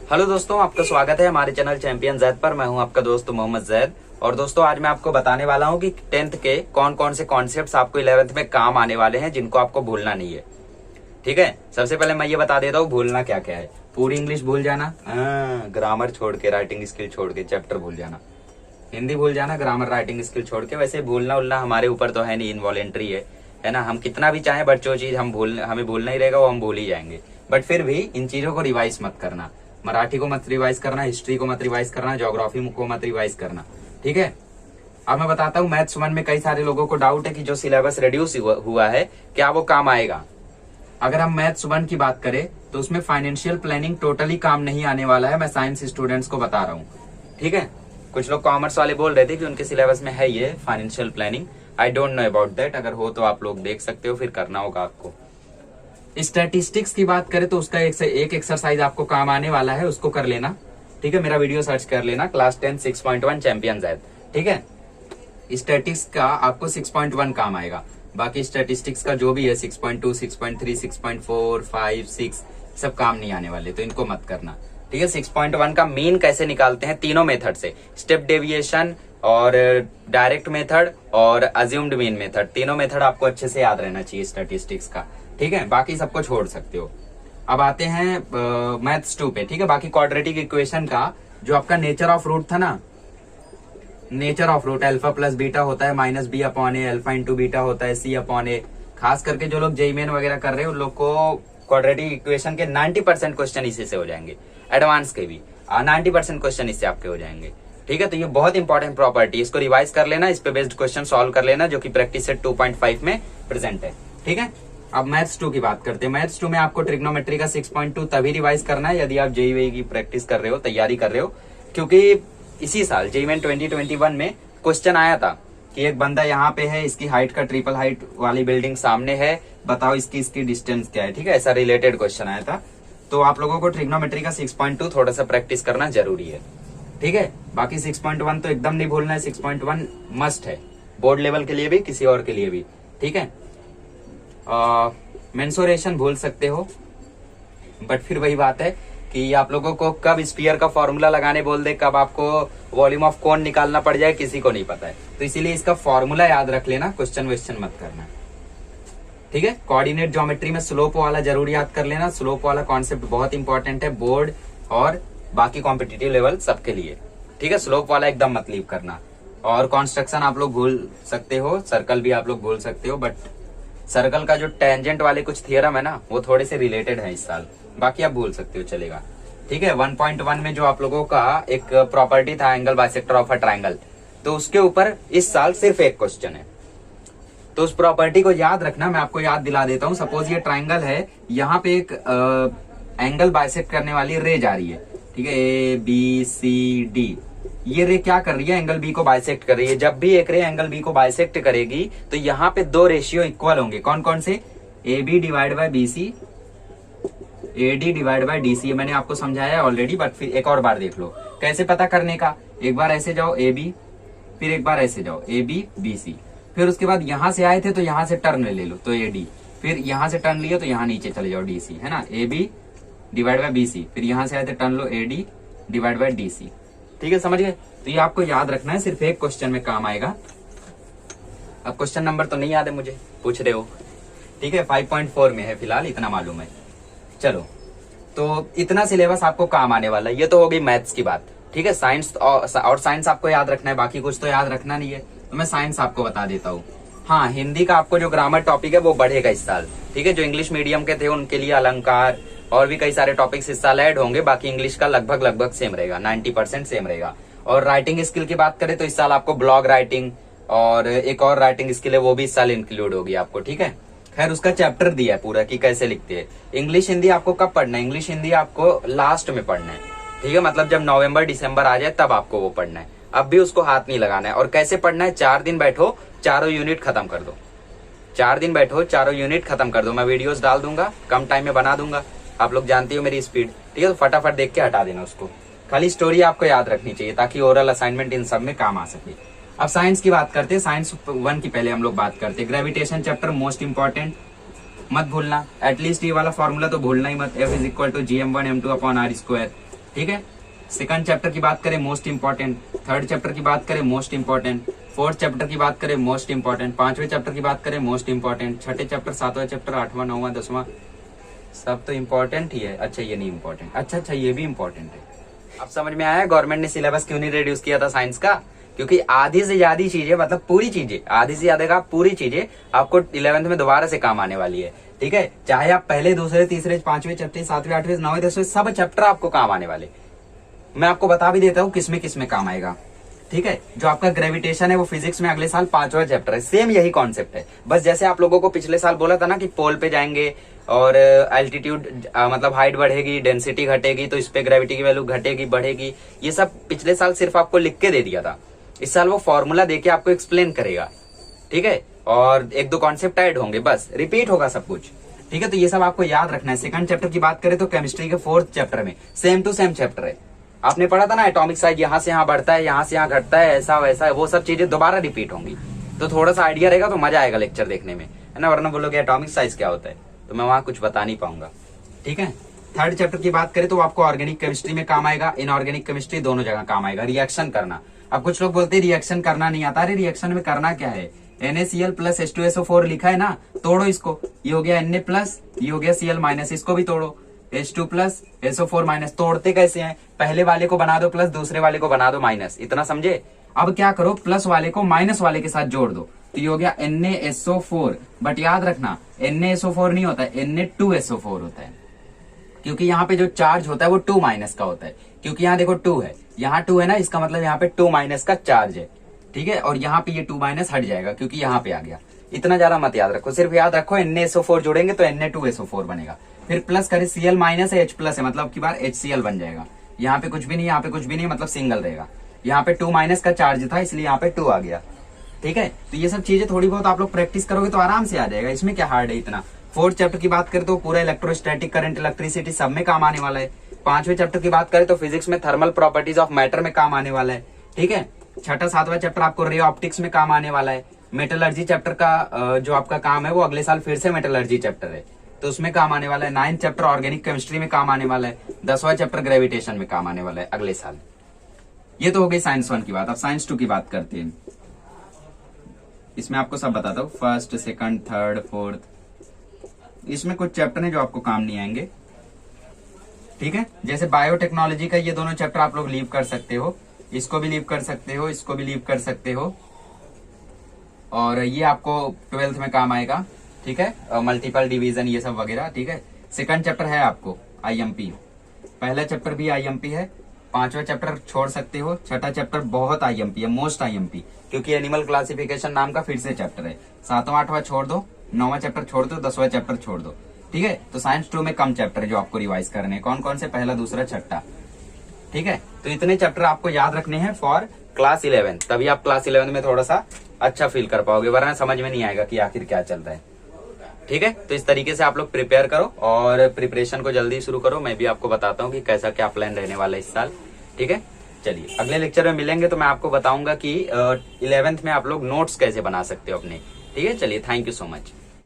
Hello दोस्तों, आपका स्वागत है हमारे चैनल चैंपियन जैद पर। मैं हूं आपका दोस्त मोहम्मद जैद। और दोस्तों, आज मैं आपको बताने वाला हूं कि 10th के कौन कौन से कॉन्सेप्ट्स आपको 11th में काम आने वाले हैं, जिनको आपको भूलना नहीं है। ठीक है, सबसे पहले मैं ये बता देता हूँ भूलना क्या क्या है। पूरी इंग्लिश भूल जाना, ग्रामर छोड़ के, राइटिंग स्किल छोड़ के, चैप्टर भूल जाना। हिंदी भूल जाना, ग्रामर राइटिंग स्किल छोड़ के। वैसे भूलना उलना हमारे ऊपर तो है नहीं, इनवॉलेंट्री है ना। हम कितना भी चाहें, बट जो चीज हमें भूलना ही रहेगा वो हम भूल ही जाएंगे। बट फिर भी इन चीजों को रिवाइज मत करना। मराठी को मत रिवाइज करना, हिस्ट्री को मत रिवाइज करना, ज्योग्राफी को मत रिवाइज करना। ठीक है, अब मैं बताता हूँ। मैथ्स 1 में कई सारे लोगों को डाउट है कि जो सिलेबस रिड्यूस हुआ है, क्या वो काम आएगा। अगर हम मैथ्स 1 की बात करें तो उसमें फाइनेंशियल प्लानिंग टोटली काम नहीं आने वाला है। मैं साइंस स्टूडेंट्स को बता रहा हूँ। ठीक है, कुछ लोग कॉमर्स वाले बोल रहे थे कि उनके सिलेबस में है ये financial planning. I don't know about that. अगर हो तो आप लोग देख सकते हो, फिर करना होगा आपको। स्टैटिस्टिक्स की बात करें तो उसका एक एक्सरसाइज आपको काम आने वाला है, उसको कर लेना। ठीक है, मेरा वीडियो सर्च कर लेना, क्लास 10 6.1 चैंपियन जैद। ठीक है, स्टैटिस्टिक्स का आपको 6.1 काम आएगा। बाकी स्टैटिस्टिक्स का जो भी है 6.2, 6.3, 6.4, 5, 6 सब काम नहीं आने वाले, तो इनको मत करना। ठीक है, 6.1 का मीन कैसे निकालते हैं, तीनों मेथड से, स्टेप डेविएशन और डायरेक्ट मेथड और अज्यूम्ड मीन मेथड, तीनों मेथड आपको अच्छे से याद रहना चाहिए स्टैटिस्टिक्स का। ठीक है, बाकी सबको छोड़ सकते हो। अब आते हैं मैथ्स 2 पे। ठीक है, बाकी क्वाड्रेटिक इक्वेशन का जो आपका नेचर ऑफ रूट था ना, nature of root alpha plus beta होता है minus B upon A, alpha into beta होता है सी अपॉन ए। खास करके जो लोग जेईई मेन वगैरह कर रहे हैं उन लोग को क्वाड्रेटिक इक्वेशन के 90% क्वेश्चन इसी से हो जाएंगे। एडवांस के भी 90% क्वेश्चन इससे आपके हो जाएंगे। ठीक है, तो ये बहुत इंपॉर्टेंट प्रॉपर्टी, इसको रिवाइज कर लेना, इस पे बेस्ड क्वेश्चन सॉल्व कर लेना, जो कि प्रैक्टिस सेट 2.5 में प्रेजेंट है। ठीक है, अब मैथ्स 2 की बात करते हैं। मैथ्स 2 में आपको ट्रिग्नोमेट्री का 6.2 तभी रिवाइज करना है यदि आप जेईई की प्रैक्टिस कर रहे हो, तैयारी कर रहे हो। क्योंकि इसी साल जेईई मेन 2021 में क्वेश्चन आया था कि एक बंदा यहाँ पे है, इसकी हाइट का ट्रिपल हाइट वाली बिल्डिंग सामने है, बताओ इसकी डिस्टेंस क्या है। ठीक है, ऐसा रिलेटेड क्वेश्चन आया था। तो आप लोगों को ट्रिग्नोमेट्री का 6.2 थोड़ा सा प्रैक्टिस करना जरूरी है। ठीक है, बाकी 6.1 तो एकदम नहीं भूलना है। 6.1 मस्ट है, बोर्ड लेवल के लिए भी, किसी और के लिए भी। ठीक है, मेंसुरेशन भूल सकते हो, बट फिर वही बात है कि आप लोगों को कब स्पीयर का फॉर्मूला लगाने बोल दे, कब आपको वॉल्यूम ऑफ कोन निकालना पड़ जाए, किसी को नहीं पता है। तो इसीलिए इसका फॉर्मूला याद रख लेना, क्वेश्चन वेश्चन मत करना। ठीक है, कोऑर्डिनेट ज्योमेट्री में स्लोप वाला जरूर याद कर लेना। स्लोप वाला कॉन्सेप्ट बहुत इंपॉर्टेंट है बोर्ड और बाकी कॉम्पिटिटिव लेवल सबके लिए। ठीक है, स्लोप वाला एकदम मत लीव करना। और कॉन्स्ट्रक्शन आप लोग भूल सकते हो, सर्कल भी आप लोग भूल सकते हो, बट सर्कल का जो टेंजेंट वाले कुछ थियरम है ना, वो थोड़े से रिलेटेड है इस साल, बाकी आप भूल सकते हो, चलेगा। ठीक है, 1.1 में जो आप लोगों का एक प्रॉपर्टी था angle bisector of a triangle, तो उसके ऊपर इस साल सिर्फ एक क्वेश्चन है। तो उस प्रॉपर्टी को याद रखना, मैं आपको याद दिला देता हूं। सपोज ये ट्राइंगल है, यहाँ पे एक एंगल बाइसेक्ट करने वाली रे जा रही है। ठीक है, ए बी सी डी, ये रे क्या कर रही है, एंगल बी को बाइसेक्ट कर रही है। जब भी एक रे एंगल बी को बाइसेक्ट करेगी तो यहाँ पे दो रेशियो इक्वल होंगे। कौन कौन से, A B divide by B C, A D divide by D C. मैंने आपको समझाया ऑलरेडी, बट फिर एक और बार देख लो कैसे पता करने का। एक बार ऐसे जाओ ए बी, फिर एक बार ऐसे जाओ ए बी बी सी, फिर उसके बाद यहां से आए थे तो यहां से टर्न ले लो तो ए डी, फिर यहां से टर्न लिया तो यहाँ नीचे चले जाओ डी सी, है ना। A B divide by B C, फिर यहां से आए थे टर्न लो A D divide by D C. ठीक है, समझ गए। तो ये आपको याद रखना है, सिर्फ एक क्वेश्चन में काम आएगा। अब क्वेश्चन नंबर तो नहीं याद है मुझे, पूछ रहे हो। ठीक है, 5.4 में है फिलहाल, इतना मालूम है। चलो, तो इतना सिलेबस आपको काम आने वाला है। ये तो हो गई मैथ्स की बात। ठीक है, साइंस और साइंस आपको याद रखना है, बाकी कुछ तो याद रखना नहीं है। तो मैं साइंस आपको बता देता हूँ। हाँ, हिंदी का आपको जो ग्रामर टॉपिक है वो बढ़ेगा इस साल। ठीक है, जो इंग्लिश मीडियम के थे उनके लिए अलंकार और भी कई सारे टॉपिक्स इस साल ऐड होंगे। बाकी इंग्लिश का लगभग सेम रहेगा, 90% सेम रहेगा। और राइटिंग स्किल की बात करें तो इस साल आपको ब्लॉग राइटिंग और एक और राइटिंग स्किल है, वो भी इस साल इंक्लूड होगी आपको। ठीक है, खैर उसका चैप्टर दिया है पूरा कि कैसे लिखते हैं। इंग्लिश हिंदी आपको कब पढ़ना है, इंग्लिश हिंदी आपको लास्ट में पढ़ना है। ठीक है, मतलब जब नवंबर दिसंबर आ जाए तब आपको वो पढ़ना है, अब भी उसको हाथ नहीं लगाना है। और कैसे पढ़ना है, 4 दिन बैठो, चारों यूनिट खत्म कर दो। 4 दिन बैठो, चारों यूनिट खत्म कर दो। मैं वीडियोस डाल दूंगा, कम टाइम में बना दूंगा, आप लोग जानती हो मेरी स्पीड। ठीक है, तो फटाफट देख के हटा देना उसको। खाली स्टोरी आपको याद रखनी चाहिए ताकि ओरल असाइनमेंट इन सब में काम आ सके। अब साइंस की बात करते हैं। साइंस 1 की पहले हम लोग बात करते हैं। ग्रेविटेशन चैप्टर मोस्ट इंपॉर्टेंट, मत भूलना। एटलीस्ट ये वाला फॉर्मूला तो भूलना ही मत, F = GM1 M2/R²। ठीक है। सेकंड चैप्टर की बात करें मोस्ट इंपॉर्टेंट, थर्ड चैप्टर की बात करें मोस्ट इंपॉर्टेंट, फोर्थ चैप्टर की बात करें मोस्ट इंपॉर्टेंट, पांचवें चैप्टर की बात करें मोस्ट इंपॉर्टेंट, छठे चैप्टर, सातवां चैप्टर, आठवां, नौवां, 10वां, सब तो इंपॉर्टेंट ही है। अच्छा ये नहीं इंपॉर्टेंट, अच्छा ये भी इंपॉर्टेंट है। अब समझ में आया गवर्नमेंट ने सिलेबस क्यों नहीं रिड्यूस किया था साइंस का? क्योंकि आधी से ज्यादा चीजें, मतलब पूरी चीजें, आधी से ज्यादा का पूरी चीजें आपको 11th में दोबारा से काम आने वाली है। ठीक है, चाहे आप पहले, दूसरे, तीसरे, पांचवें, छठे, सातवें, आठवें, नौवें, 10वें सब चैप्टर आपको काम आने वाले। मैं आपको बता भी देता हूँ किसमें काम आएगा। ठीक है, जो आपका ग्रेविटेशन है वो फिजिक्स में अगले साल 5वां चैप्टर है। सेम यही कॉन्सेप्ट है, बस जैसे आप लोगों को पिछले साल बोला था ना कि पोल पे जाएंगे और एल्टीट्यूड मतलब हाइट बढ़ेगी, डेंसिटी घटेगी, तो इस पे ग्रेविटी की वैल्यू घटेगी, बढ़ेगी। ये सब पिछले साल सिर्फ आपको लिख के दे दिया था। इस साल वो फॉर्मूला देके आपको एक्सप्लेन करेगा। ठीक है, और एक दो कॉन्सेप्ट ऐड होंगे, बस रिपीट होगा सब कुछ। ठीक है, तो ये सब आपको याद रखना है। सेकंड चैप्टर की बात करें तो केमिस्ट्री के 4th चैप्टर में सेम टू सेम चैप्टर है। आपने पढ़ा था ना एटॉमिक साइज, यहाँ से यहाँ बढ़ता है, यहाँ से यहाँ घटता है, ऐसा वैसा है, वो सब चीजें दोबारा रिपीट होंगी। तो थोड़ा सा आइडिया रहेगा तो मजा आएगा लेक्चर देखने में, है ना। वरना बोलोगे एटॉमिक साइज क्या होता है, तो मैं वहां कुछ बता नहीं पाऊंगा। ठीक है, थर्ड चैप्टर की बात करें तो आपको ऑर्गेनिक केमिस्ट्री में काम आएगा, इनऑर्गेनिक केमिस्ट्री, दोनों जगह काम आएगा। रिएक्शन करना, अब कुछ लोग बोलते हैं रिएक्शन करना नहीं आता। अरे रिएक्शन में करना क्या है, NaCl प्लस H2SO4 लिखा है ना, तोड़ो इसको। ये हो गया Na प्लस, ये हो गया Cl माइनस, इसको भी तोड़ो। H2 प्लस SO4 माइनस, तोड़ते कैसे हैं, पहले वाले को बना दो प्लस, दूसरे वाले को बना दो माइनस, इतना समझे। अब क्या करो, प्लस वाले को माइनस वाले के साथ जोड़ दो, तो ये हो गया NaSO4। बट याद रखना NaSO4 नहीं होता है, Na2SO4 होता है, क्योंकि यहाँ पे जो चार्ज होता है वो 2 माइनस का होता है। क्योंकि यहाँ देखो 2 है, यहाँ 2 है ना, इसका मतलब यहाँ पे 2 माइनस का चार्ज है। ठीक है, और यहाँ पे ये 2 माइनस हट जाएगा क्योंकि यहाँ पे आ गया। इतना ज्यादा मत याद रखो, सिर्फ याद रखो NaSO4 जोड़ेंगे तो Na2SO4 बनेगा। फिर प्लस करे, Cl माइनस है, H प्लस है, मतलब की बार HCl बन जाएगा। यहाँ पे कुछ भी नहीं, यहाँ पे कुछ भी नहीं, मतलब सिंगल रहेगा। यहाँ पे 2 माइनस का चार्ज था इसलिए यहाँ पे 2 आ गया। ठीक है, तो ये सब चीजें थोड़ी बहुत आप लोग प्रैक्टिस करोगे तो आराम से आ जाएगा, इसमें क्या हार्ड है इतना। फोर्थ चैप्टर की बात करें तो पूरा इलेक्ट्रोस्टैटिक, करंट, इलेक्ट्रिसिटी सब में काम आने वाला है। पांचवें चैप्टर की बात करें तो फिजिक्स में थर्मल प्रॉपर्टीज ऑफ मैटर में काम आने वाला है। ठीक है, छठा सातवां चैप्टर आपको रे ऑप्टिक्स में काम आने वाला है। मेटलर्जी चैप्टर का जो आपका काम है वो अगले साल फिर से मेटलर्जी चैप्टर है, तो उसमें काम आने वाला है। 9th चैप्टर ऑर्गेनिक केमिस्ट्री में काम आने वाला है। 10वां चैप्टर ग्रेविटेशन में काम आने वाला है अगले साल। ये तो हो गई साइंस 1 की बात। अब साइंस 2 की बात करते हैं। इसमें आपको सब बताता हूँ, फर्स्ट, सेकंड, थर्ड, फोर्थ। इसमें कुछ चैप्टर हैं जो आपको काम नहीं आएंगे। ठीक है, जैसे बायोटेक्नोलॉजी का ये दोनों चैप्टर आप लोग लीव कर सकते हो, इसको भी लीव कर सकते हो, इसको भी लीव कर सकते हो, और ये आपको 12th में काम आएगा। ठीक है, मल्टीपल डिवीजन ये सब वगैरह। ठीक है, सेकंड चैप्टर है आपको IMP, पहला चैप्टर भी IMP है। 5वां चैप्टर छोड़ सकते हो। छठा चैप्टर बहुत IMP है, मोस्ट IMP, क्योंकि एनिमल क्लासिफिकेशन नाम का फिर से चैप्टर है। 7वां 8वां छोड़ दो, 9वां चैप्टर छोड़ दो, 10वां चैप्टर छोड़ दो। ठीक है, तो साइंस 2 में कम चैप्टर है जो आपको रिवाइज करने हैं। कौन कौन से, पहला, दूसरा, छठा। ठीक है, तो इतने चैप्टर आपको याद रखने हैं फॉर क्लास 11, तभी आप क्लास 11 में थोड़ा सा अच्छा फील कर पाओगे, वरना समझ में नहीं आएगा कि आखिर क्या चल रहा है। ठीक है, तो इस तरीके से आप लोग प्रिपेयर करो और प्रिपरेशन को जल्दी शुरू करो। मैं भी आपको बताता हूँ कि कैसा क्या प्लान रहने वाला है इस साल। ठीक है, चलिए अगले लेक्चर में मिलेंगे तो मैं आपको बताऊंगा कि 11th में आप लोग नोट्स कैसे बना सकते हो अपने। ठीक है, चलिए, थैंक यू सो मच।